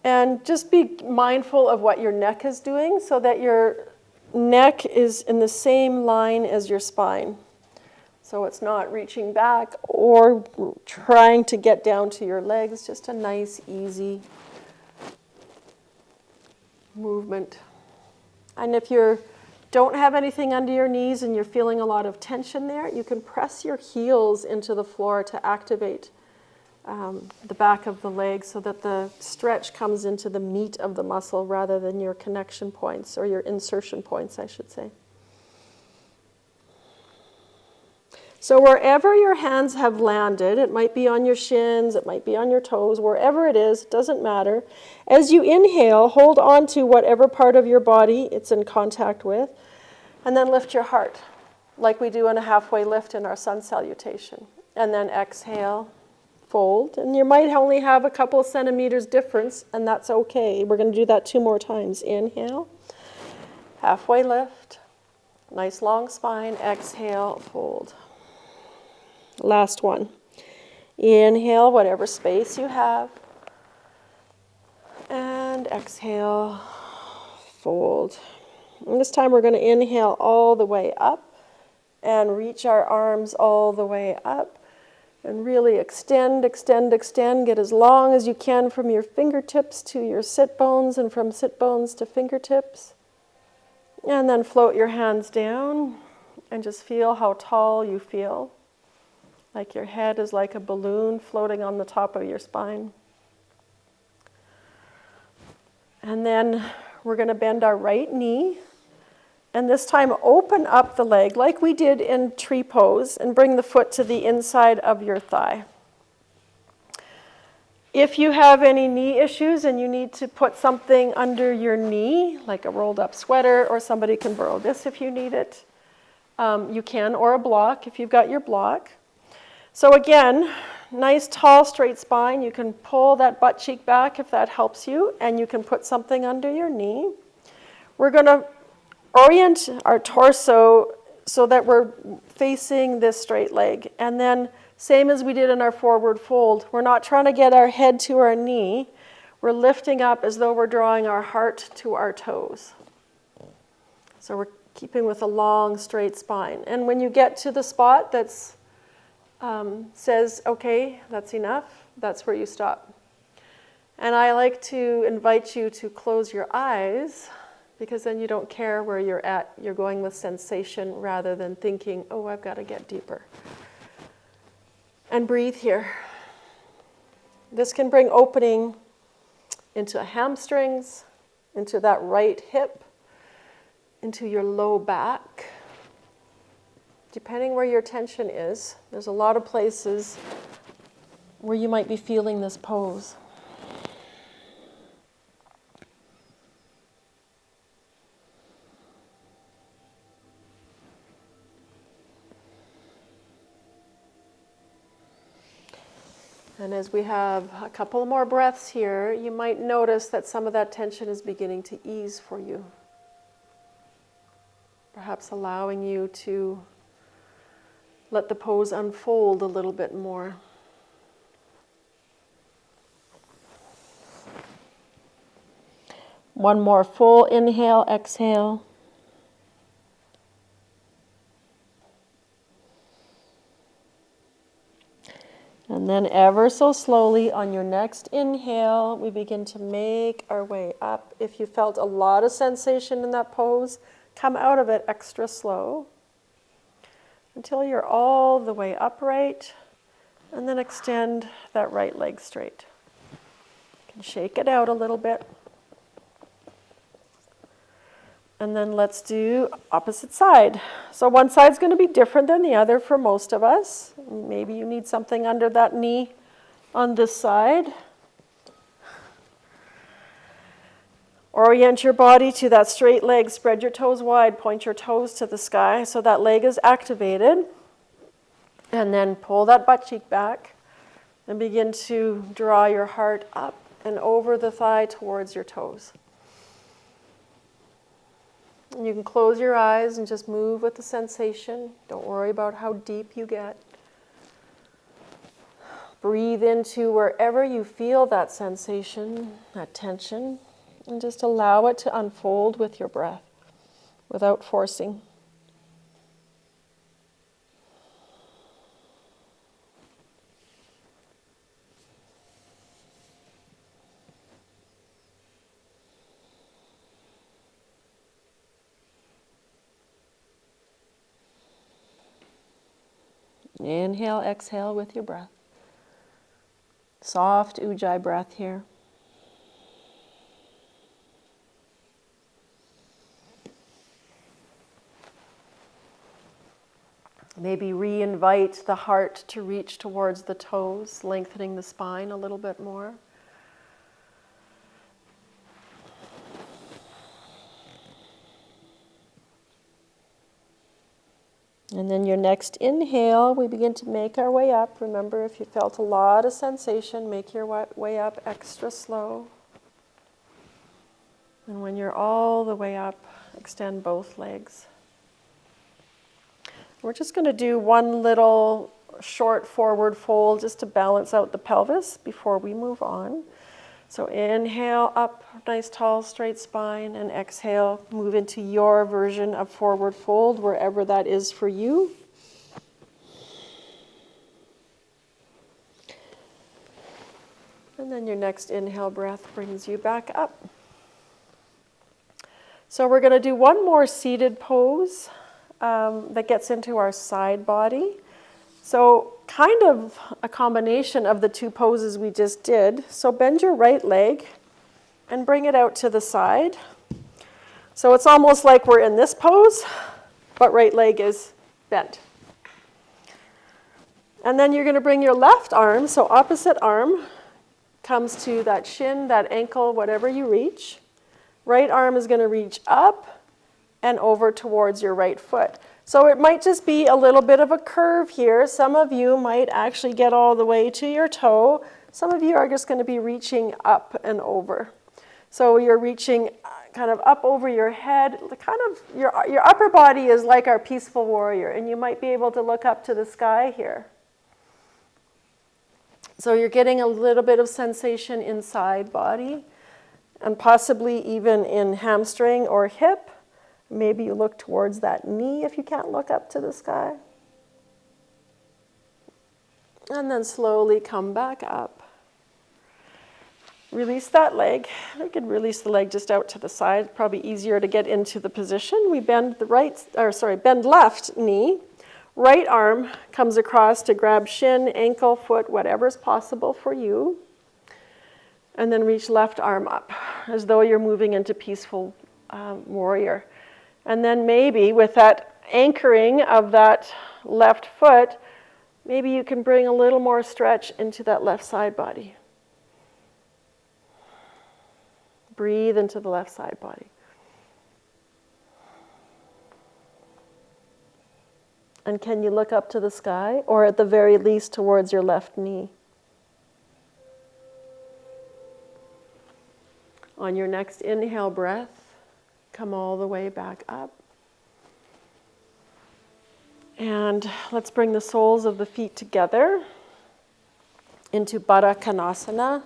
And just be mindful of what your neck is doing so that your neck is in the same line as your spine. So it's not reaching back or trying to get down to your legs, just a nice, easy movement. And if you don't have anything under your knees and you're feeling a lot of tension there, you can press your heels into the floor to activate the back of the leg so that the stretch comes into the meat of the muscle rather than your connection points, or your insertion points, I should say. So wherever your hands have landed, it might be on your shins, it might be on your toes, wherever it is, it doesn't matter. As you inhale, hold on to whatever part of your body it's in contact with, and then lift your heart, like we do in a halfway lift in our sun salutation. And then exhale. Fold, and you might only have a couple of centimeters difference, and that's okay. We're going to do that 2 more times. Inhale, halfway lift, nice long spine. Exhale, fold. Last one. Inhale, whatever space you have, and exhale, fold. And this time we're going to inhale all the way up and reach our arms all the way up. And really extend, extend, extend. Get as long as you can from your fingertips to your sit bones and from sit bones to fingertips. And then float your hands down and just feel how tall you feel. Like your head is like a balloon floating on the top of your spine. And then we're going to bend our right knee. And this time open up the leg like we did in tree pose and bring the foot to the inside of your thigh. If you have any knee issues and you need to put something under your knee, like a rolled up sweater, or somebody can borrow this if you need it, you can, or a block if you've got your block. So again, nice tall straight spine. You can pull that butt cheek back if that helps you, and you can put something under your knee. We're going to orient our torso so that we're facing this straight leg. And then, same as we did in our forward fold, we're not trying to get our head to our knee. We're lifting up as though we're drawing our heart to our toes. So we're keeping with a long, straight spine. And when you get to the spot that's says, okay, that's enough, that's where you stop. And I like to invite you to close your eyes, because then you don't care where you're at. You're going with sensation rather than thinking, oh, I've got to get deeper. And breathe here. This can bring opening into hamstrings, into that right hip, into your low back. Depending where your tension is, there's a lot of places where you might be feeling this pose. And as we have a couple more breaths here, you might notice that some of that tension is beginning to ease for you. Perhaps allowing you to let the pose unfold a little bit more. One more full inhale, exhale. And then ever so slowly on your next inhale, we begin to make our way up. If you felt a lot of sensation in that pose, come out of it extra slow until you're all the way upright, and then extend that right leg straight. You can shake it out a little bit. And then let's do opposite side. So one side's going to be different than the other for most of us. Maybe you need something under that knee on this side. Orient your body to that straight leg. Spread your toes wide. Point your toes to the sky so that leg is activated. And then pull that butt cheek back and begin to draw your heart up and over the thigh towards your toes. You can close your eyes and just move with the sensation. Don't worry about how deep you get. Breathe into wherever you feel that sensation, that tension, and just allow it to unfold with your breath without forcing. Inhale, exhale with your breath. Soft ujjayi breath here. Maybe re-invite the heart to reach towards the toes, lengthening the spine a little bit more. And then your next inhale, we begin to make our way up. Remember, if you felt a lot of sensation, make your way up extra slow. And when you're all the way up, extend both legs. We're just going to do one little short forward fold just to balance out the pelvis before we move on. So inhale up, nice tall straight spine, and exhale, move into your version of forward fold, wherever that is for you. And then your next inhale breath brings you back up. So we're going to do one more seated pose that gets into our side body. So kind of a combination of the two poses we just did. So bend your right leg and bring it out to the side. So it's almost like we're in this pose, but right leg is bent. And then you're going to bring your left arm, so opposite arm, comes to that shin, that ankle, whatever you reach. Right arm is going to reach up and over towards your right foot. So it might just be a little bit of a curve here. Some of you might actually get all the way to your toe. Some of you are just going to be reaching up and over. So you're reaching kind of up over your head. Kind of your upper body is like our peaceful warrior, and you might be able to look up to the sky here. So you're getting a little bit of sensation inside body, and possibly even in hamstring or hip. Maybe you look towards that knee if you can't look up to the sky. And then slowly come back up. Release that leg. You can release the leg just out to the side. Probably easier to get into the position. We bend bend left knee. Right arm comes across to grab shin, ankle, foot, whatever's possible for you. And then reach left arm up as though you're moving into peaceful warrior. And then maybe with that anchoring of that left foot, Maybe you can bring a little more stretch into that left side body. Breathe into the left side body. And can you look up to the sky, or at the very least towards your left knee? On your next inhale breath, come all the way back up. And let's bring the soles of the feet together into Baddha Konasana.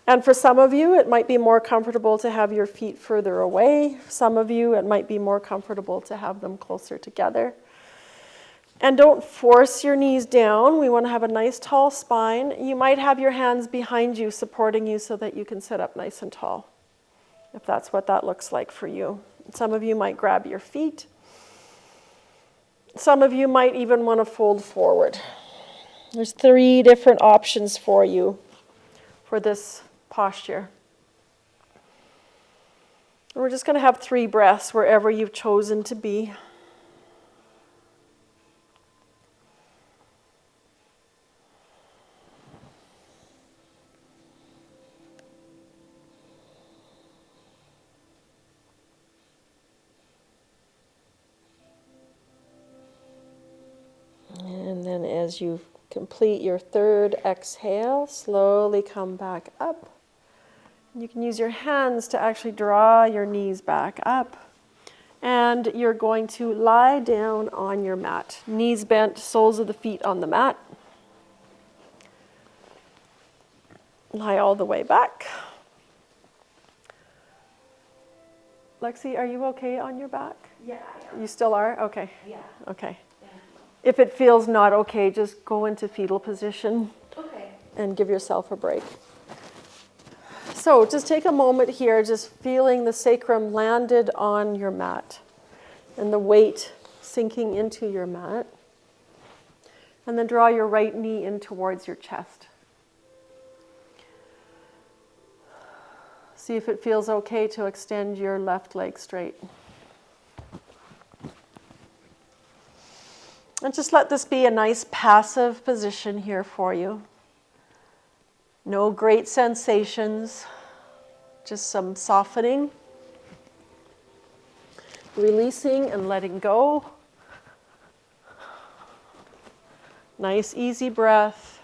And for some of you, it might be more comfortable to have your feet further away. Some of you, it might be more comfortable to have them closer together. And don't force your knees down. We want to have a nice tall spine. You might have your hands behind you supporting you so that you can sit up nice and tall, if that's what that looks like for you. Some of you might grab your feet. Some of you might even want to fold forward. There's 3 different options for you for this posture. And we're just going to have 3 breaths wherever you've chosen to be. And then as you complete your 3rd exhale, slowly come back up. You can use your hands to actually draw your knees back up. And you're going to lie down on your mat. Knees bent, soles of the feet on the mat. Lie all the way back. Lexi, are you okay on your back? Yeah, I am. You still are? Okay. Yeah. Okay. If it feels not okay, just go into fetal position Okay. and give yourself a break. So just take a moment here, just feeling the sacrum landed on your mat and the weight sinking into your mat. And then draw your right knee in towards your chest. See if it feels okay to extend your left leg straight. And just let this be a nice passive position here for you. No great sensations, just some softening, releasing and letting go. Nice, easy breath.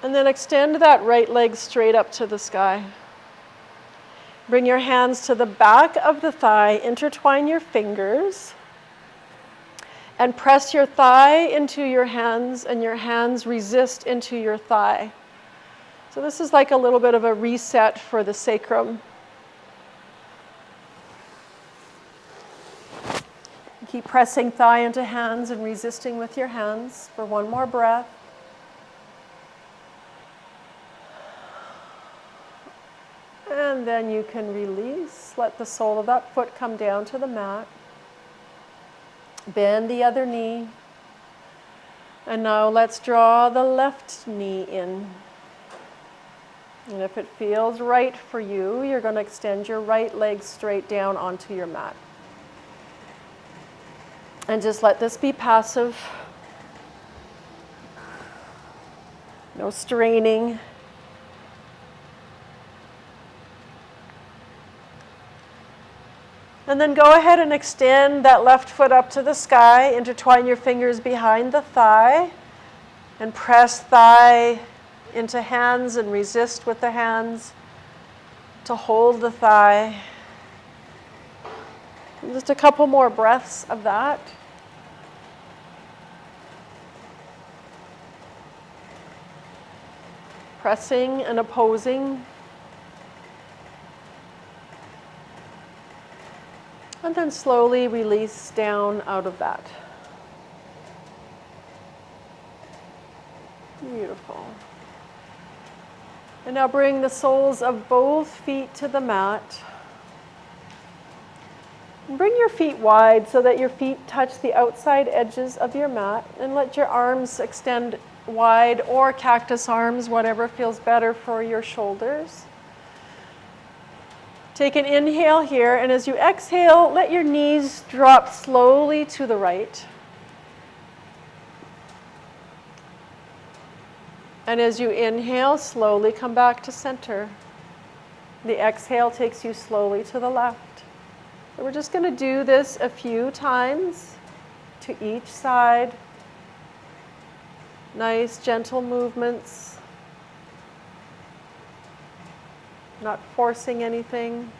And then extend that right leg straight up to the sky. Bring your hands to the back of the thigh, intertwine your fingers, and press your thigh into your hands, and your hands resist into your thigh. So this is like a little bit of a reset for the sacrum. Keep pressing thigh into hands and resisting with your hands for 1 more breath. And then you can release. Let the sole of that foot come down to the mat. Bend the other knee. And now let's draw the left knee in. And if it feels right for you, you're going to extend your right leg straight down onto your mat. And just let this be passive. No straining. And then go ahead and extend that left foot up to the sky. Intertwine your fingers behind the thigh. And press thigh into hands and resist with the hands to hold the thigh. And just a couple more breaths of that. Pressing and opposing. And then slowly release down out of that. Beautiful. And now bring the soles of both feet to the mat. And bring your feet wide so that your feet touch the outside edges of your mat. And let your arms extend wide, or cactus arms, whatever feels better for your shoulders. Take an inhale here, and as you exhale, let your knees drop slowly to the right. And as you inhale, slowly come back to center. The exhale takes you slowly to the left. So we're just going to do this a few times to each side. Nice, gentle movements. Not forcing anything.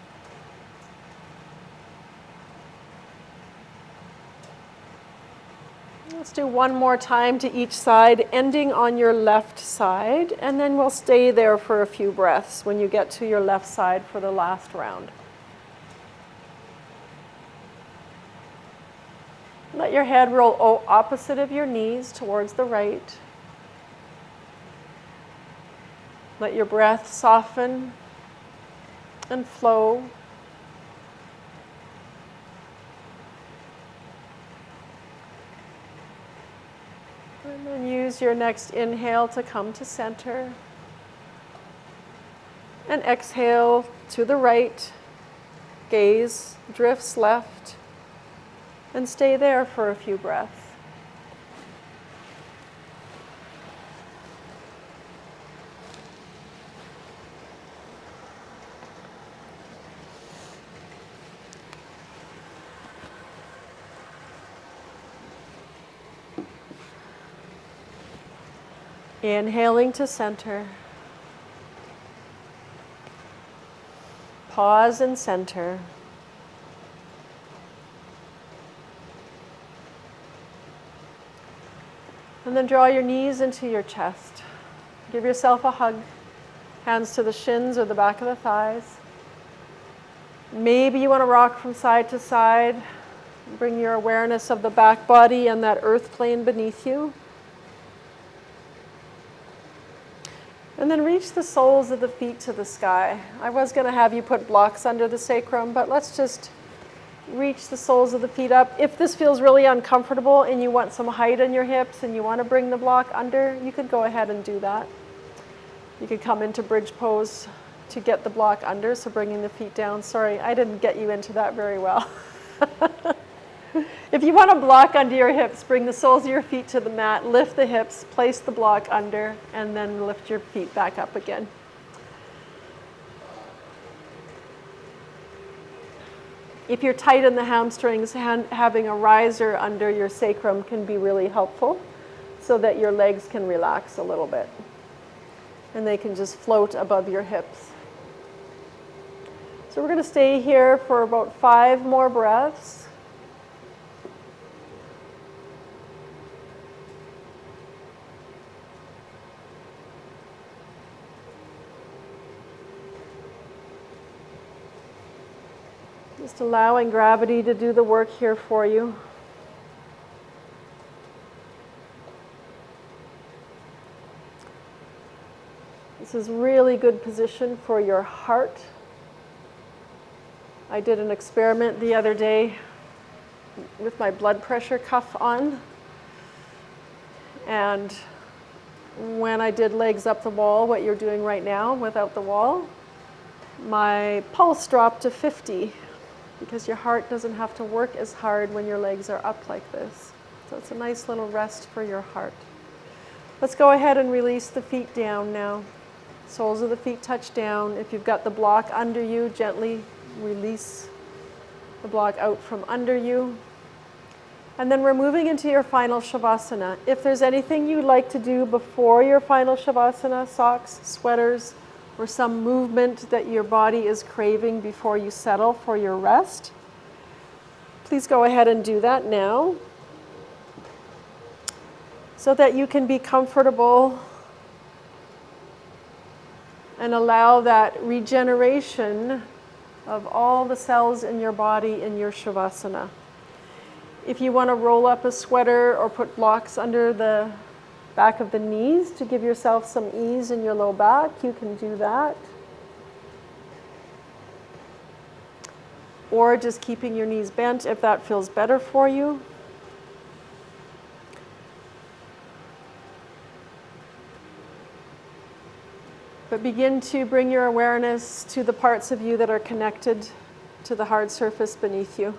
Let's do one more time to each side, ending on your left side, and then we'll stay there for a few breaths when you get to your left side for the last round. Let your head roll opposite of your knees towards the right. Let your breath soften and flow. And then use your next inhale to come to center. And exhale to the right. Gaze drifts left. And stay there for a few breaths. Inhaling to center. Pause and center. And then draw your knees into your chest. Give yourself a hug. Hands to the shins or the back of the thighs. Maybe you want to rock from side to side. Bring your awareness of the back body and that earth plane beneath you. And then reach the soles of the feet to the sky. I was going to have you put blocks under the sacrum, but let's just reach the soles of the feet up. If this feels really uncomfortable and you want some height in your hips and you want to bring the block under, you could go ahead and do that. You could come into bridge pose to get the block under, so bringing the feet down. Sorry, I didn't get you into that very well. If you want a block under your hips, bring the soles of your feet to the mat, lift the hips, place the block under, and then lift your feet back up again. If you're tight in the hamstrings, having a riser under your sacrum can be really helpful so that your legs can relax a little bit. And they can just float above your hips. So we're going to stay here for about 5 more breaths. Just allowing gravity to do the work here for you. This is really good position for your heart. I did an experiment the other day with my blood pressure cuff on. And when I did legs up the wall, what you're doing right now without the wall, my pulse dropped to 50. Because your heart doesn't have to work as hard when your legs are up like this. So it's a nice little rest for your heart. Let's go ahead and release the feet down now. Soles of the feet touch down. If you've got the block under you, gently release the block out from under you. And then we're moving into your final Shavasana. If there's anything you'd like to do before your final Shavasana, socks, sweaters, or some movement that your body is craving before you settle for your rest, please go ahead and do that now so that you can be comfortable and allow that regeneration of all the cells in your body in your Shavasana. If you want to roll up a sweater or put blocks under the back of the knees to give yourself some ease in your low back, you can do that. Or just keeping your knees bent if that feels better for you. But begin to bring your awareness to the parts of you that are connected to the hard surface beneath you.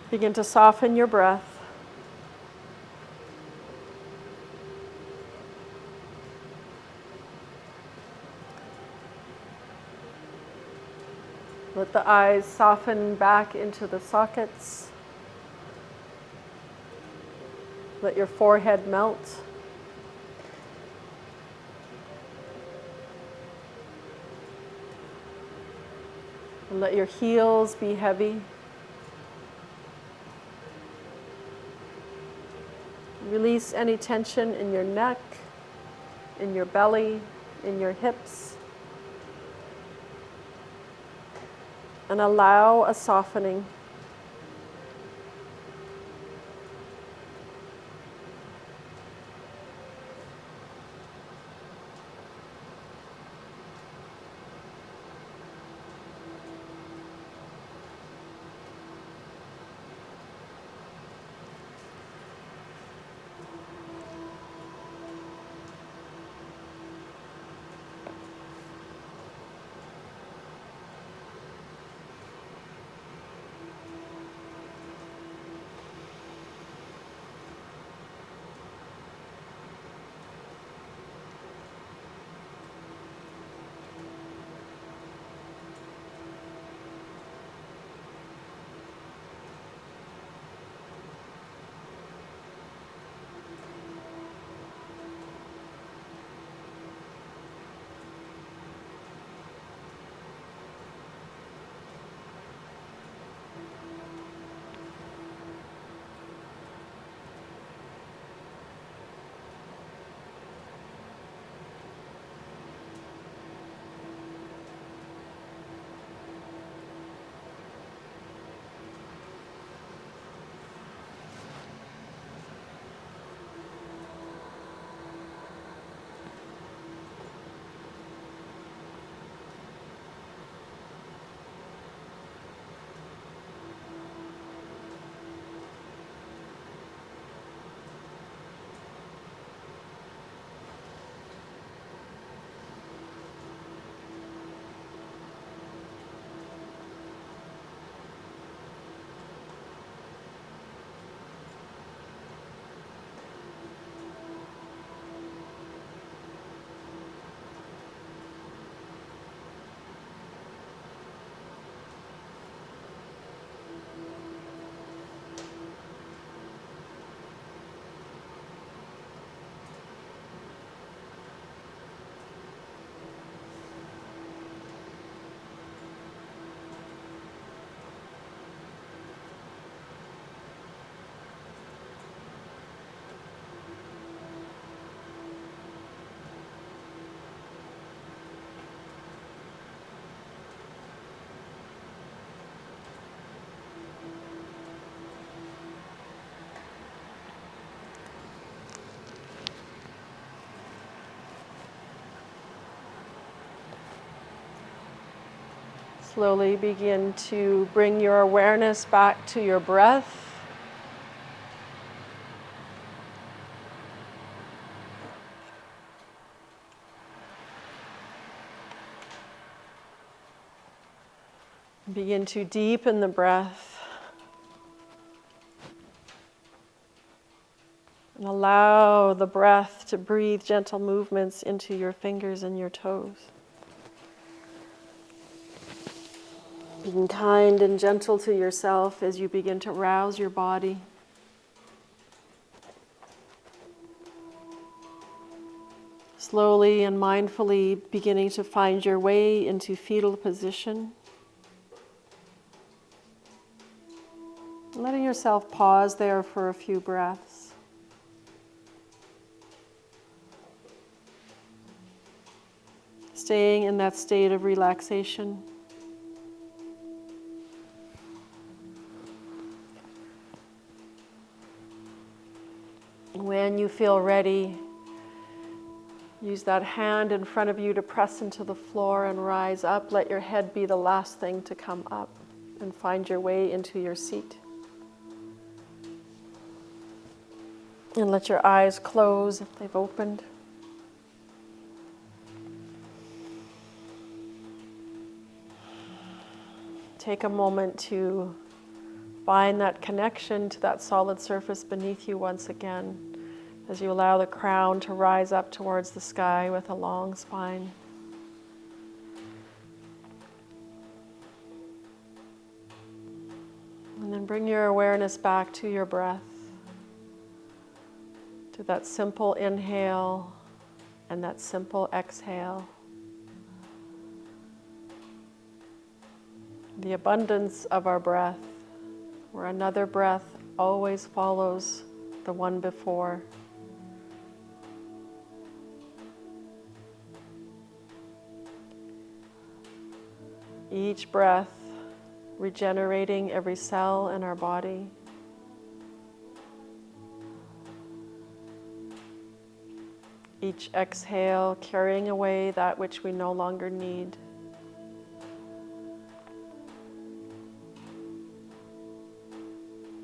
Begin to soften your breath. Let the eyes soften back into the sockets. Let your forehead melt. And let your heels be heavy. Release any tension in your neck, in your belly, in your hips. And allow a softening. Slowly begin to bring your awareness back to your breath. Begin to deepen the breath. And allow the breath to breathe gentle movements into your fingers and your toes. Being kind and gentle to yourself as you begin to rouse your body. Slowly and mindfully beginning to find your way into fetal position. Letting yourself pause there for a few breaths. Staying in that state of relaxation. When you feel ready, use that hand in front of you to press into the floor and rise up. Let your head be the last thing to come up and find your way into your seat. And let your eyes close if they've opened. Take a moment to find that connection to that solid surface beneath you once again, as you allow the crown to rise up towards the sky with a long spine. And then bring your awareness back to your breath, to that simple inhale and that simple exhale. The abundance of our breath, where another breath always follows the one before. Each breath regenerating every cell in our body. Each exhale carrying away that which we no longer need.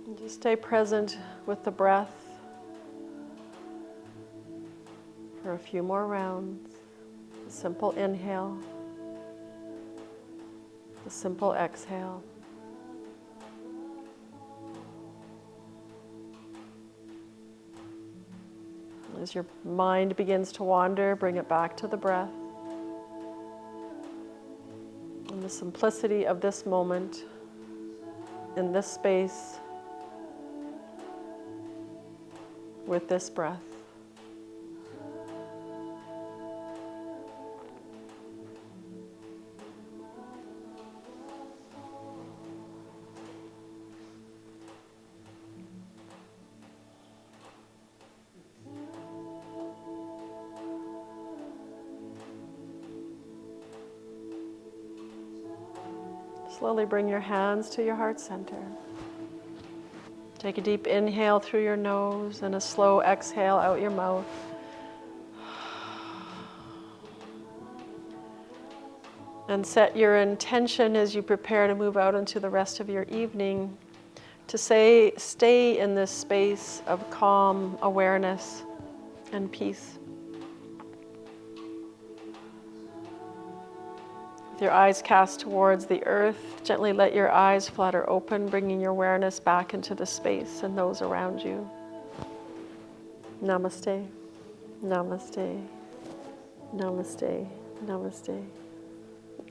And just stay present with the breath for a few more rounds. A simple inhale. A simple exhale. As your mind begins to wander, bring it back to the breath. And the simplicity of this moment, in this space, with this breath. Slowly bring your hands to your heart center. Take a deep inhale through your nose and a slow exhale out your mouth. And set your intention as you prepare to move out into the rest of your evening to stay in this space of calm awareness and peace. With your eyes cast towards the earth, gently let your eyes flutter open, bringing your awareness back into the space and those around you. Namaste, namaste, namaste, namaste.